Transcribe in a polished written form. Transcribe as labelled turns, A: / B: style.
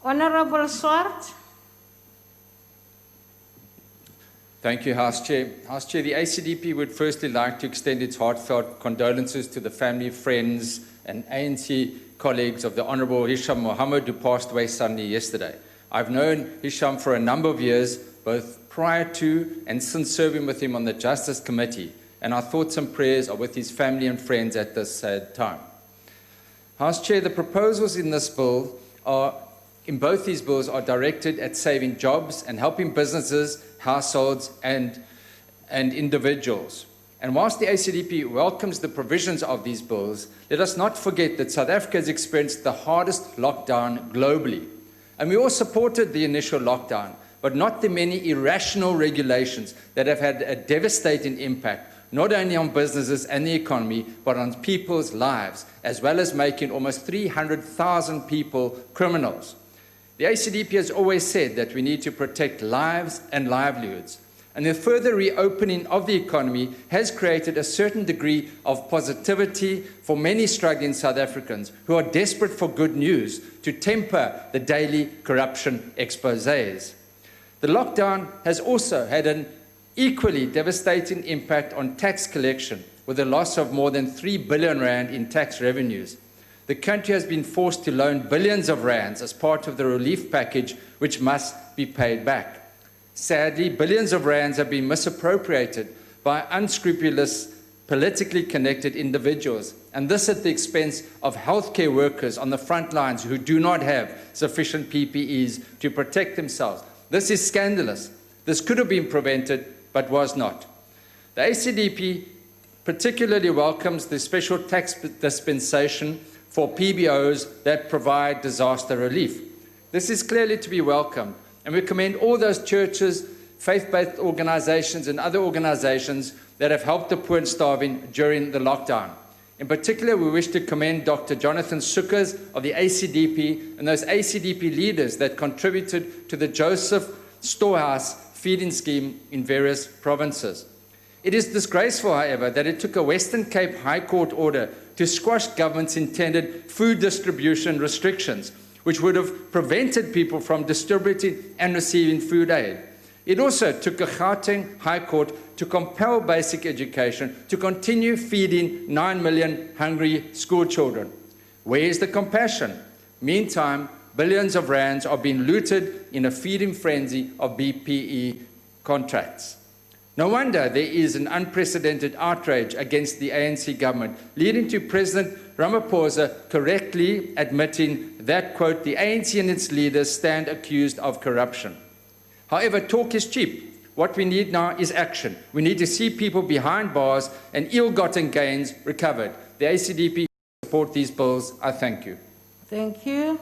A: Honorable Swart.
B: Thank you, House Chair. House Chair, the ACDP would firstly like to extend its heartfelt condolences to the family, friends, and ANC colleagues of the Honourable Hisham Mohammed, who passed away suddenly yesterday. I've known Hisham for a number of years, both prior to and since serving with him on the Justice Committee, and our thoughts and prayers are with his family and friends at this sad time. House Chair, the proposals in this bill in both these bills are directed at saving jobs and helping businesses, households, and individuals. And whilst the ACDP welcomes the provisions of these bills, let us not forget that South Africa has experienced the hardest lockdown globally. And we all supported the initial lockdown, but not the many irrational regulations that have had a devastating impact, not only on businesses and the economy, but on people's lives, as well as making almost 300,000 people criminals. The ACDP has always said that we need to protect lives and livelihoods, and the further reopening of the economy has created a certain degree of positivity for many struggling South Africans who are desperate for good news to temper the daily corruption exposés. The lockdown has also had an equally devastating impact on tax collection, with a loss of more than 3 billion rand in tax revenues. The country has been forced to loan billions of rands as part of the relief package, which must be paid back. Sadly, billions of rands have been misappropriated by unscrupulous, politically connected individuals, and this at the expense of healthcare workers on the front lines who do not have sufficient PPEs to protect themselves. This is scandalous. This could have been prevented, but was not. The ACDP particularly welcomes the special tax dispensation for PBOs that provide disaster relief. This is clearly to be welcomed, and we commend all those churches, faith-based organizations, and other organizations that have helped the poor and starving during the lockdown. In particular, we wish to commend Dr. Jonathan Soekers of the ACDP and those ACDP leaders that contributed to the Joseph Storehouse feeding scheme in various provinces. It is disgraceful, however, that it took a Western Cape High Court order to squash government's intended food distribution restrictions, which would have prevented people from distributing and receiving food aid. It also took a Gauteng High Court to compel basic education to continue feeding 9 million hungry school children. Where is the compassion? Meantime, billions of rands are being looted in a feeding frenzy of BPE contracts. No wonder there is an unprecedented outrage against the ANC government, leading to President Ramaphosa correctly admitting that, quote, the ANC and its leaders stand accused of corruption. However, talk is cheap. What we need now is action. We need to see people behind bars and ill-gotten gains recovered. The ACDP support these bills. I thank you.
A: Thank you.